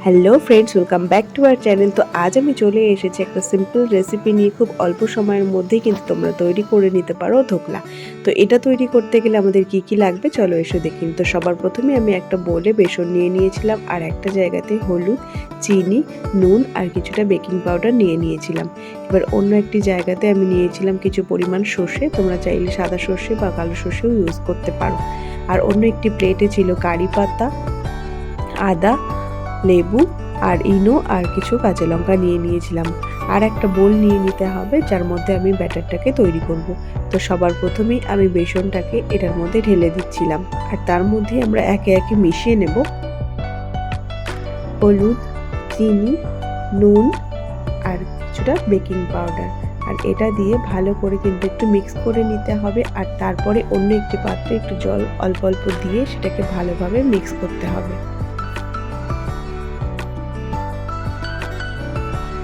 Hello friends, welcome back to our channel. তো আজ আমি চলে এসেছি একটা সিম্পল রেসিপি নিয়ে। খুব অল্প সময়ের মধ্যেই কিন্তু তোমরা তৈরি করে নিতে পারো ধোকলা। তো এটা তৈরি করতে গেলে আমাদের কি কি লাগবে চলো এসে দেখি। তো সবার প্রথমে আমি একটা বোলে বেসন নিয়ে নিয়েছিলাম, আর একটা জায়গাতে হলুদ, চিনি, নুন আর কিছুটা বেকিং পাউডার নিয়ে নিয়েছিলাম। এবার অন্য একটি জায়গাতে আমি নিয়েছিলাম কিছু পরিমাণ সর্ষে, তোমরা চাইলে সাদা সর্ষে বা কালো সর্ষেও ইউজ করতে পারো। আর অন্য একটি প্লেটে ছিল কারি পাতা, আদা, লেবু আর ইনো আর কিছু কাঁচা লঙ্কা নিয়ে নিয়েছিলাম। আর একটা বোল নিয়ে নিতে হবে যার মধ্যে আমি ব্যাটারটাকে তৈরি করব। তো সবার প্রথমেই আমি বেসনটাকে এটার মধ্যে ঢেলে দিচ্ছিলাম, আর তার মধ্যে আমরা একে একে মিশিয়ে নেব হলুদ, চিনি, নুন আর কিছুটা বেকিং পাউডার। আর এটা দিয়ে ভালো করে কিন্তু একটু মিক্স করে নিতে হবে। আর তারপরে অন্য একটি পাত্রে একটু জল অল্প অল্প দিয়ে সেটাকে ভালোভাবে মিক্স করতে হবে।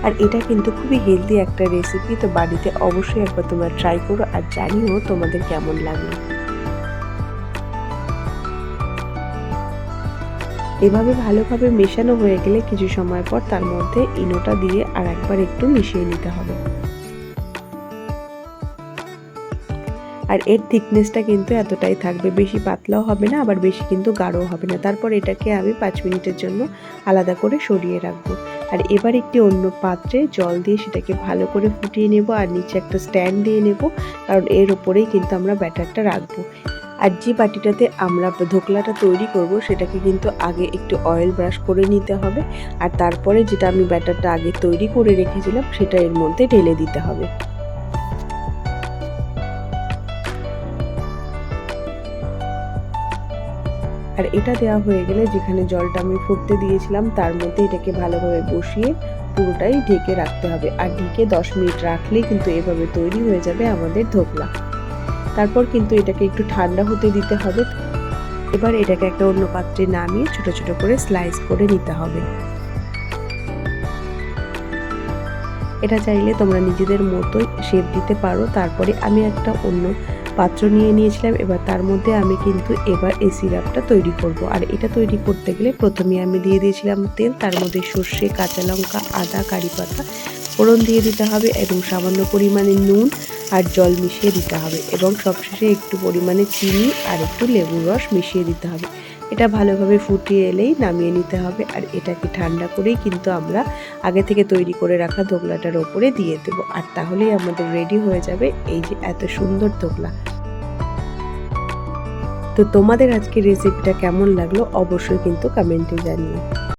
আর এটা কিন্তু খুবই হেলদি একটা রেসিপি। তো বাড়িতে অবশ্যই একবার তোমরা ট্রাই করো আর জানিও তোমাদের কেমন লাগলো। এভাবে ভালোভাবে মেশানো হয়ে গেলে কিছু সময় পর তার মধ্যে ইনোটা দিয়ে আর একবার একটু মিশিয়ে নিতে হবে। আর এর থিকনেসটা কিন্তু এতটাই থাকবে, বেশি পাতলাও হবে না আবার বেশি কিন্তু গাঢ়ও হবে না। তারপর এটাকে আমি 5 মিনিটের জন্য আলাদা করে সরিয়ে রাখবো। আর এবার একটি অন্য পাত্রে জল দিয়ে সেটাকে ভালো করে ফুটিয়ে নেব, আর নিচে একটা স্ট্যান্ড দিয়ে নেব, কারণ এর ওপরেই কিন্তু আমরা ব্যাটারটা রাখবো। আর যে বাটিটাতে আমরা ধোকলাটা তৈরি করব সেটাকে কিন্তু আগে একটু অয়েল ব্রাশ করে নিতে হবে। আর তারপরে যেটা আমি ব্যাটারটা আগে তৈরি করে রেখেছিলাম সেটা এর মধ্যে ঢেলে দিতে হবে। আর এটা দেওয়া হয়ে গেলে যেখানে জলটা আমি ফুটতে দিয়েছিলাম তার মধ্যে এটাকে ভালোভাবে বসিয়ে পুরোটাই ঢেকে রাখতে হবে। আর ঢেকে 10 মিনিট রাখলেই কিন্তু এভাবে তৈরি হয়ে যাবে আমাদের ধোকলা। তারপর কিন্তু এটাকে একটু ঠান্ডা হতে দিতে হবে। এবার এটাকে একটা অন্য পাত্রে নামিয়ে ছোট ছোট করে স্লাইস করে নিতে হবে। এটা চাইলে তোমরা নিজেদের মতোই শেপ দিতে পারো। তারপরে আমি একটা অন্য পাত্র নিয়ে নিয়েছিলাম। এবার তার মধ্যে আমি কিন্তু এই সিরাপটা তৈরি করব। আর এটা তৈরি করতে গেলে প্রথমে আমি দিয়ে দিয়েছিলাম তেল, তার মধ্যে সর্ষে, কাঁচা লঙ্কা, আদা, কারি পাতা ফোড়ন দিয়ে দিতে হবে এবং সামান্য পরিমাণে নুন আর জল মিশিয়ে দিতে হবে এবং সবশেষে একটু পরিমাণে চিনি আর একটু লেবুর রস মিশিয়ে দিতে হবে। এটা ভালোভাবে ফুটিয়ে এলেই নামিয়ে নিতে হবে। আর এটাকে ঠান্ডা করেই কিন্তু আমরা আগে থেকে তৈরি করে রাখা ধোকলাটার ওপরে দিয়ে দেব। আর তাহলেই আমাদের রেডি হয়ে যাবে এই যে এত সুন্দর ধোকলা। তো তোমাদের আজকের রেসিপিটা কেমন লাগলো অবশ্যই কিন্তু কমেন্টে জানিও।